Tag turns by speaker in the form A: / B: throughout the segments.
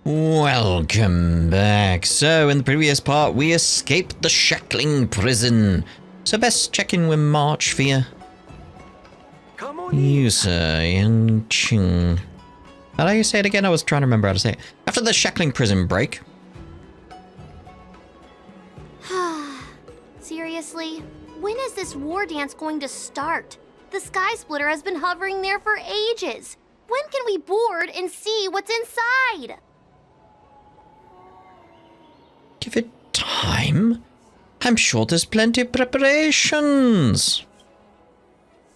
A: Welcome back. So, in the previous part, we escaped the shackling prison. So best check in with March for you.
B: Come on
A: User Yang Ching. How do you say it again? I was trying to remember how to say it. After the shackling prison break.
C: Seriously? When is this war dance going to start? The Sky Splitter has been hovering there for ages. When can we board and see what's inside?
A: Give it time. I'm sure there's plenty of preparations.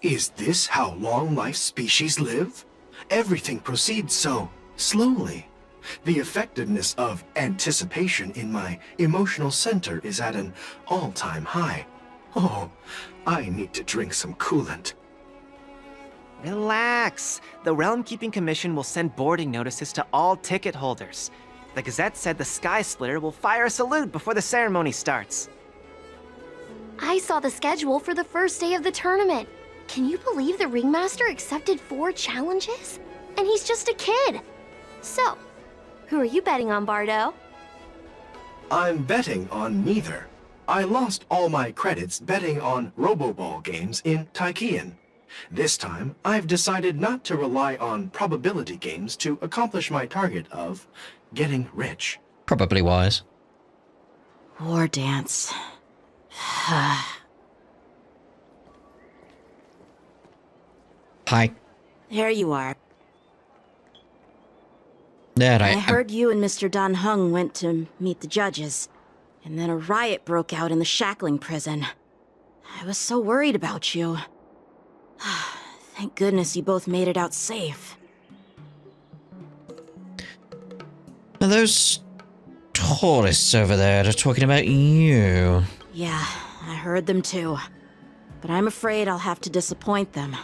D: Is this how long-life species live? Everything proceeds so slowly. The effectiveness of anticipation in my emotional center is at an all-time high. Oh, I need to drink some coolant.
B: Relax. The Realm Keeping Commission will send boarding notices to all ticket holders. The Gazette said the Sky Splitter will fire a salute before the ceremony starts.
C: I saw the schedule for the first day of the tournament. Can you believe the Ringmaster accepted 4 challenges? And he's just a kid. So, who are you betting on, Bardo?
D: I'm betting on neither. I lost all my credits betting on Roboball games in Taikian. This time, I've decided not to rely on probability games to accomplish my target of getting rich.
A: Probably wise.
E: War dance.
A: Hi.
E: There you are.
A: There
E: I heard you and Mr. Dan Heng went to meet the judges, and then a riot broke out in the shackling prison. I was so worried about you. Thank goodness you both made it out safe.
A: Now those tourists over there are talking about you.
E: Yeah, I heard them too. But I'm afraid I'll have to disappoint them.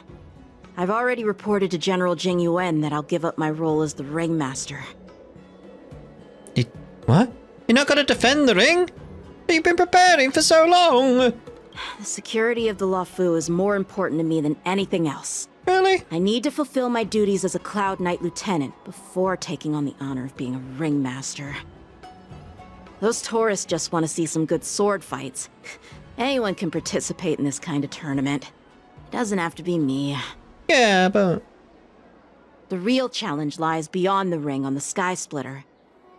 E: I've already reported to General Jing Yuan that I'll give up my role as the Ringmaster.
A: What? You're not gonna defend the ring? You've been preparing for so long!
E: The security of the Luofu is more important to me than anything else.
A: Really?
E: I need to fulfill my duties as a Cloud Knight Lieutenant before taking on the honor of being a Ringmaster. Those tourists just want to see some good sword fights. Anyone can participate in this kind of tournament. It doesn't have to be me.
A: Yeah, but...
E: The real challenge lies beyond the ring on the Sky Splitter.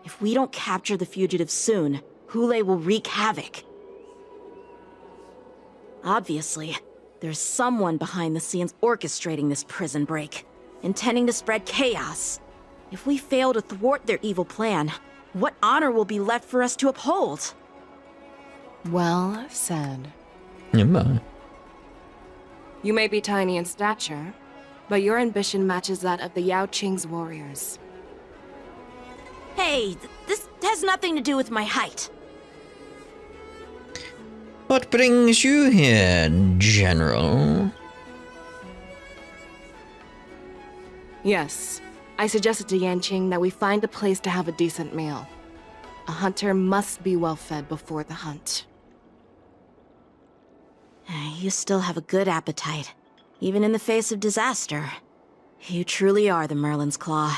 E: If we don't capture the fugitives soon, Hoolay will wreak havoc. Obviously, there's someone behind the scenes orchestrating this prison break, intending to spread chaos. If we fail to thwart their evil plan, what honor will be left for us to uphold?
F: Well said.
A: Yeah,
F: You may be tiny in stature, but your ambition matches that of the Yao Qing's warriors.
E: Hey, this has nothing to do with my height.
A: What brings you here, General?
F: Yes, I suggested to Yanqing that we find a place to have a decent meal. A hunter must be well fed before the hunt.
E: You still have a good appetite, even in the face of disaster. You truly are the Merlin's Claw.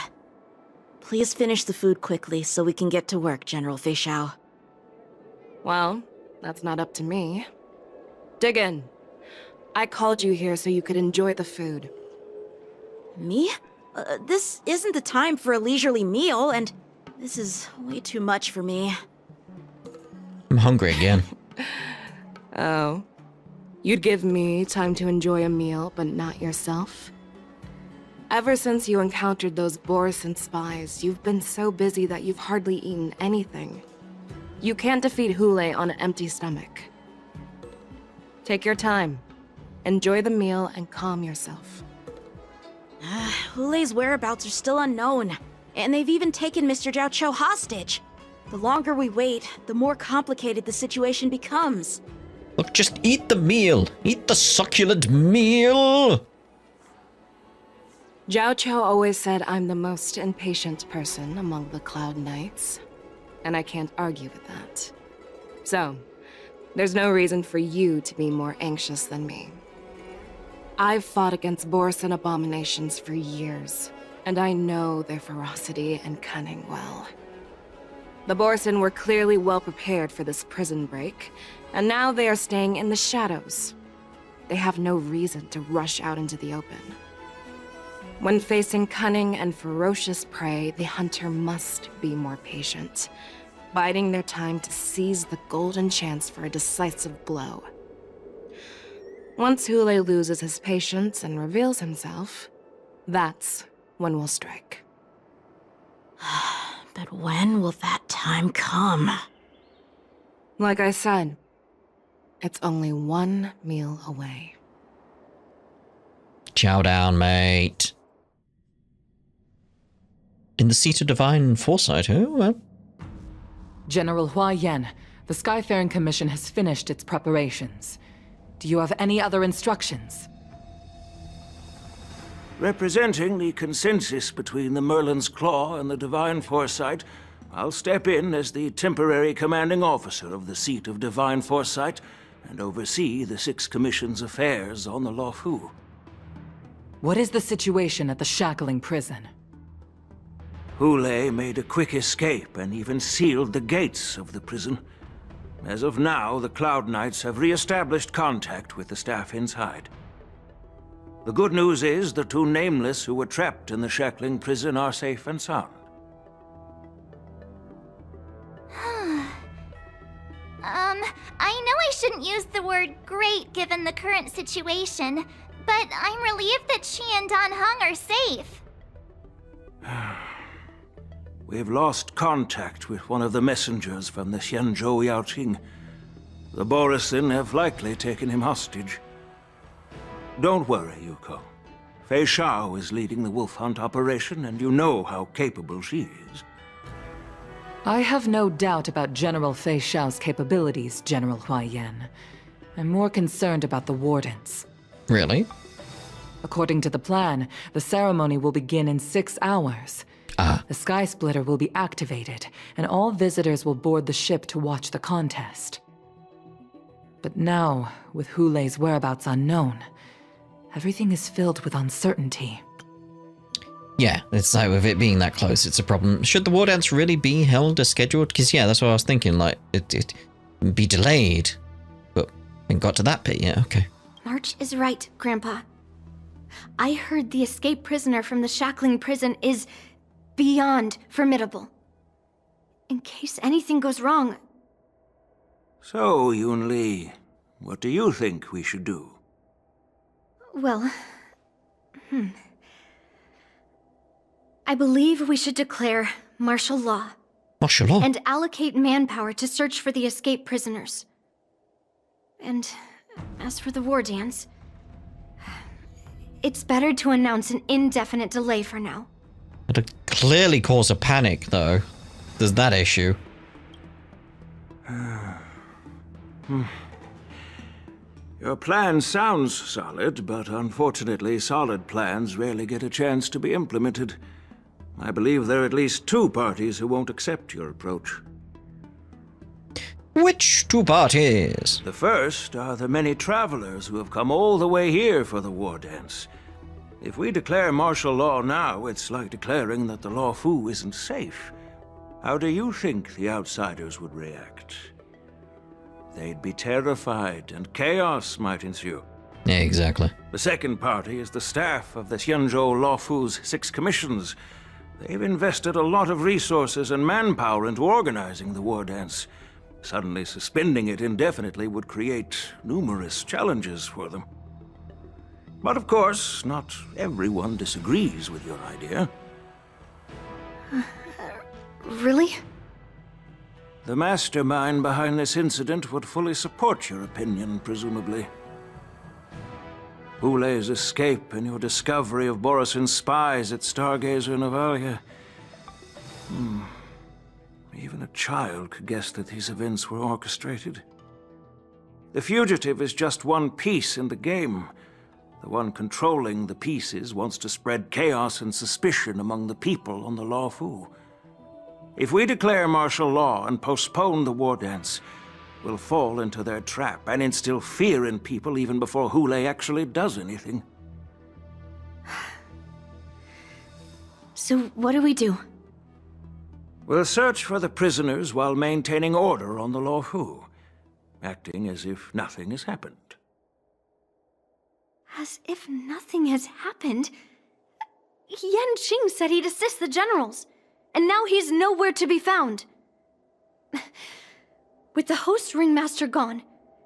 E: Please finish the food quickly so we can get to work, General Fei Shao.
F: Well, that's not up to me. Dig in. I called you here so you could enjoy the food.
E: Me? This isn't the time for a leisurely meal, and this is way too much for me.
A: I'm hungry again.
F: Oh. You'd give me time to enjoy a meal, but not yourself? Ever since you encountered those Borison spies, you've been so busy that you've hardly eaten anything. You can't defeat Hoolay on an empty stomach. Take your time. Enjoy the meal and calm yourself.
E: Hulay's whereabouts are still unknown, and they've even taken Mr. Zhao Cho hostage. The longer we wait, the more complicated the situation becomes.
A: Look, just eat the meal. Eat the succulent meal.
F: Zhao Cho always said I'm the most impatient person among the Cloud Knights, and I can't argue with that. So, there's no reason for you to be more anxious than me. I've fought against Borison abominations for years. and I know their ferocity and cunning well. The Borson were clearly well prepared for this prison break, and now they are staying in the shadows. They have no reason to rush out into the open. When facing cunning and ferocious prey, the hunter must be more patient, biding their time to seize the golden chance for a decisive blow. Once Hoolay loses his patience and reveals himself, that's when we'll strike.
E: But when will that time come?
F: Like I said, it's only one meal away.
A: Chow down, mate. In the seat of divine foresight, oh, well.
G: General HoYoverse, the Skyfaring Commission has finished its preparations. Do you have any other instructions?
H: Representing the consensus between the Merlin's Claw and the Divine Foresight, I'll step in as the temporary commanding officer of the seat of Divine Foresight and oversee the Six Commission's affairs on the Lawfu.
G: What is the situation at the Shackling prison?
H: Hoolay made a quick escape and even sealed the gates of the prison. As of now, the Cloud Knights have re-established contact with the staff inside. The good news is the two Nameless who were trapped in the Shackling prison are safe and sound.
C: I know I shouldn't use the word great given the current situation, but I'm relieved that she and Don Hung are safe.
H: We've lost contact with one of the messengers from the Xianzhou Yaoqing. The Borison have likely taken him hostage. Don't worry, Yuko. Fei Shao is leading the wolf hunt operation, and you know how capable she is.
G: I have no doubt about General Fei Shao's capabilities, General HoYoverse. I'm more concerned about the Wardens.
A: Really?
G: According to the plan, the ceremony will begin in 6 hours. The Sky Splitter will be activated, and all visitors will board the ship to watch the contest. But now, with Hoolay's whereabouts unknown, everything is filled with uncertainty.
A: Yeah, it's like with it being that close, it's a problem. Should the war dance really be held as scheduled? Because yeah, that's what I was thinking. Like it be delayed, but it got to that bit. Yeah, okay.
C: March is right, Grandpa. I heard the escaped prisoner from the Shackling prison is beyond formidable. In case anything goes wrong.
H: So, Yun Li, what do you think we should do?
C: Well, I believe we should declare martial law.
A: Martial law?
C: And allocate manpower to search for the escaped prisoners. And as for the war dance, it's better to announce an indefinite delay for now.
A: It'll clearly cause a panic, though. There's that issue.
H: Your plan sounds solid, but unfortunately solid plans rarely get a chance to be implemented. I believe there are at least 2 parties who won't accept your approach.
A: Which 2 parties?
H: The first are the many travelers who have come all the way here for the war dance. If we declare martial law now, it's like declaring that the Lawfu isn't safe. How do you think the outsiders would react? They'd be terrified, and chaos might ensue.
A: Yeah, exactly.
H: The second party is the staff of the Xianzhou Lawfu's 6 commissions. They've invested a lot of resources and manpower into organizing the war dance. Suddenly suspending it indefinitely would create numerous challenges for them. But of course, not everyone disagrees with your idea.
C: Really?
H: The mastermind behind this incident would fully support your opinion, presumably. Hoolay's escape and your discovery of Borison's spies at Stargazer Navalia. Even a child could guess that these events were orchestrated. The fugitive is just one piece in the game. The one controlling the pieces wants to spread chaos and suspicion among the people on the Lawfu. If we declare martial law and postpone the war dance, we'll fall into their trap and instill fear in people even before Hoolay actually does anything.
C: So what do we do?
H: We'll search for the prisoners while maintaining order on the Luofu, acting as if nothing has happened.
C: As if nothing has happened? Yan Qing said he'd assist the generals, and now he's nowhere to be found. With the host ringmaster gone,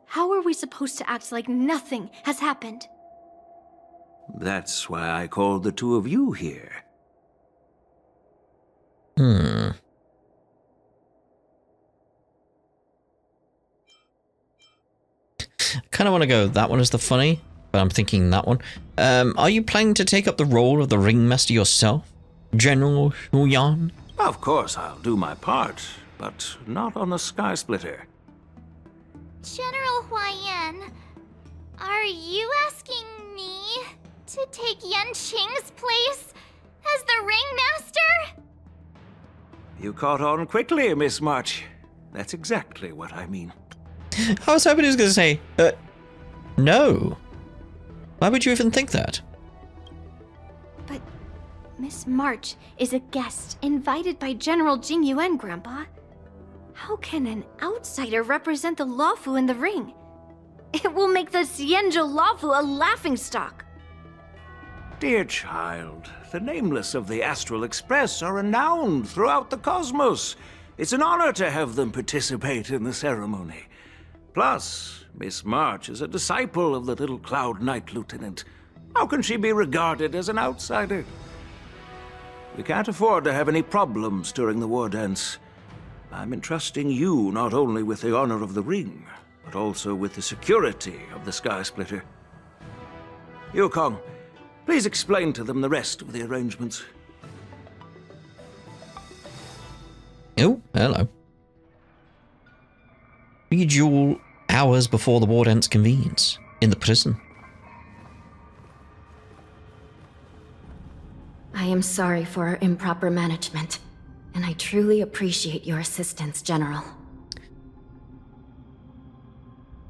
C: how are we supposed to act like nothing has happened?
H: That's why I called the two of you here.
A: Kind of want to go that one as the funny, but I'm thinking that one. Are you planning to take up the role of the ringmaster yourself, General Huyan?
H: Of course I'll do my part, but not on the Sky Splitter.
I: General Huayan, are you asking me to take Yan Qing's place as the ringmaster?
H: You caught on quickly, Miss March. That's exactly what I mean.
A: I was hoping he was going to say, no. Why would you even think that?
C: But Miss March is a guest invited by General Jing Yuan, Grandpa. How can an outsider represent the Luofu in the ring? It will make the Xianzhou Luofu a laughingstock.
H: Dear child, the nameless of the Astral Express are renowned throughout the cosmos. It's an honor to have them participate in the ceremony. Plus, Miss March is a disciple of the little Cloud Knight Lieutenant. How can she be regarded as an outsider? We can't afford to have any problems during the war dance. I'm entrusting you not only with the honor of the ring, but also with the security of the Sky Splitter. Yukong, please explain to them the rest of the arrangements.
A: Oh, hello. Read you hours before the war dance convenes in the prison.
E: I am sorry for our improper management, and I truly appreciate your assistance, General.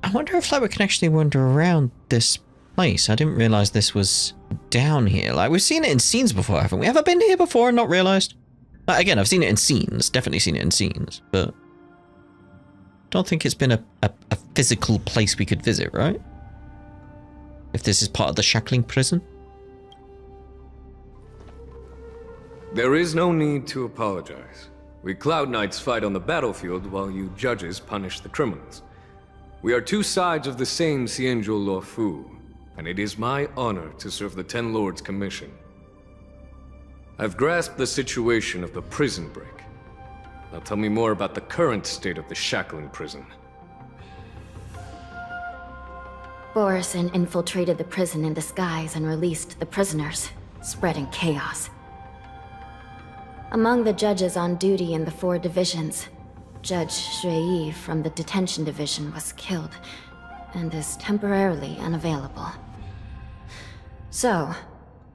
A: I wonder if like we can actually wander around this place. I didn't realize this was down here. Like, we've seen it in scenes before, haven't we? Have I been here before and not realized? Like, again, I've seen it in scenes, definitely seen it in scenes, but don't think it's been a physical place we could visit, right? If this is part of the shackling prison?
J: There is no need to apologize. We Cloud Knights fight on the battlefield while you judges punish the criminals. We are two sides of the same Xianzhou Luofu, and it is my honor to serve the Ten Lords' commission. I've grasped the situation of the prison break. Now tell me more about the current state of the shackling prison.
E: Borison infiltrated the prison in disguise and released the prisoners, spreading chaos. Among the judges on duty in the 4 divisions, Judge Shui from the detention division was killed and is temporarily unavailable. So,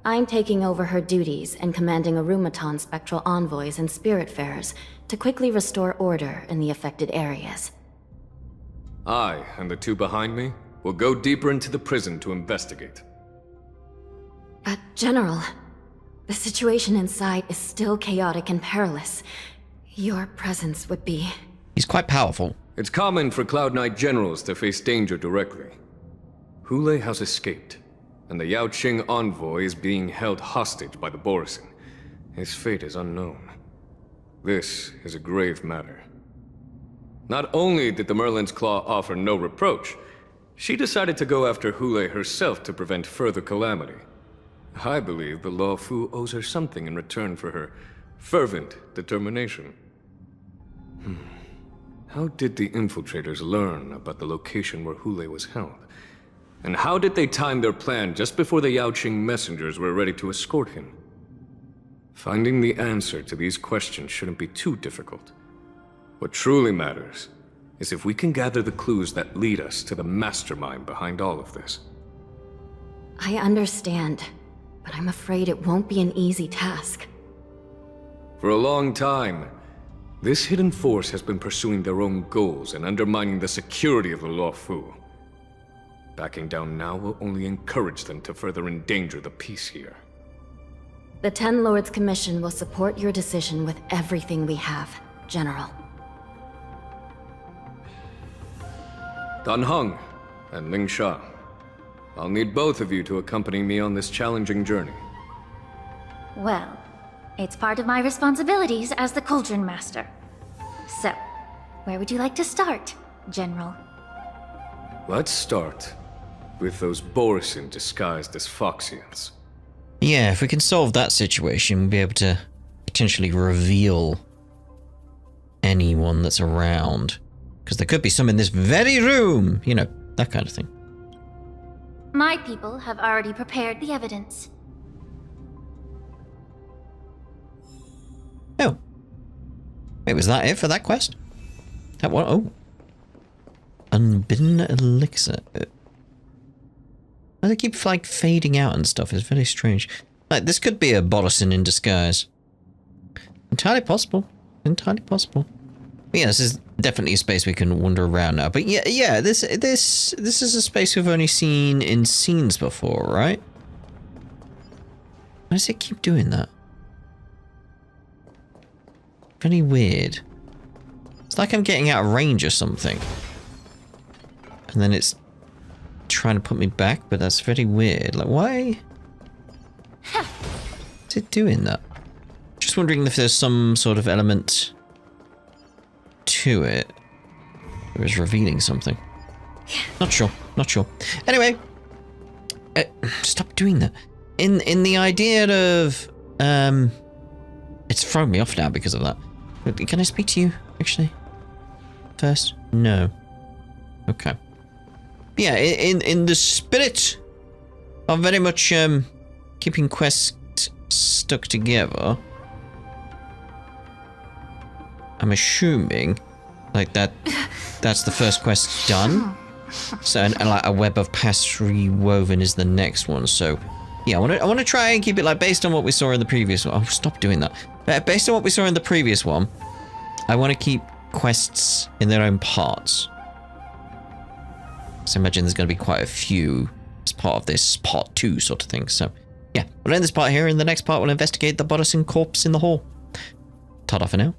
E: I'm taking over her duties and commanding Arumaton spectral envoys and spiritfarers to quickly restore order in the affected areas.
J: I, and the two behind me, will go deeper into the prison to investigate.
E: But, General, the situation inside is still chaotic and perilous. Your presence would be...
A: He's quite powerful.
J: It's common for Cloud Knight generals to face danger directly. Hoolay has escaped, and the Yaoqing envoy is being held hostage by the Borison. His fate is unknown. This is a grave matter. Not only did the Merlin's Claw offer no reproach, she decided to go after Hoolay herself to prevent further calamity. I believe the Luofu owes her something in return for her fervent determination. How did the infiltrators learn about the location where Hoolay was held? And how did they time their plan just before the Yaoqing messengers were ready to escort him? Finding the answer to these questions shouldn't be too difficult. What truly matters is if we can gather the clues that lead us to the mastermind behind all of this.
E: I understand, but I'm afraid it won't be an easy task.
J: For a long time, this hidden force has been pursuing their own goals and undermining the security of the Luofu. Backing down now will only encourage them to further endanger the peace here.
E: The Ten Lords Commission will support your decision with everything we have, General.
J: Dan Heng and Ling Sha. I'll need both of you to accompany me on this challenging journey.
I: Well, it's part of my responsibilities as the Cauldron Master. So, where would you like to start, General?
J: Let's start with those Borisin disguised as Foxians.
A: Yeah, if we can solve that situation, we'll be able to potentially reveal anyone that's around. Because there could be some in this very room, you know, that kind of thing.
I: My people have already prepared the evidence.
A: Oh. Wait, was that it for that quest? That one? Oh. Unbidden elixir. They keep, like, fading out and stuff. It's very strange. Like, this could be a Borisin in disguise. Entirely possible. Entirely possible. But yeah, this is definitely a space we can wander around now. But yeah, this is a space we've only seen in scenes before, right? Why does it keep doing that? Very weird. It's like I'm getting out of range or something. And then it's trying to put me back, but that's very weird. Like, why is it doing that? Just wondering if there's some sort of element to it. It was revealing something. Not sure. Not sure. Anyway, stop doing that. In the idea of it's thrown me off now because of that. Can I speak to you actually first? No. Okay. Yeah, in the spirit of very much keeping quests stuck together, I'm assuming like that's the first quest done. So and like a web of past rewoven is the next one. So yeah, I want to try and keep it like based on what we saw in the previous one. Oh, stop doing that. Based on what we saw in the previous one, I want to keep quests in their own parts. So I imagine there's going to be quite a few as part of this part 2 sort of thing. So yeah, we'll end this part here. In the next part, we'll investigate the Borisin corpse in the hall. Ta-da for now.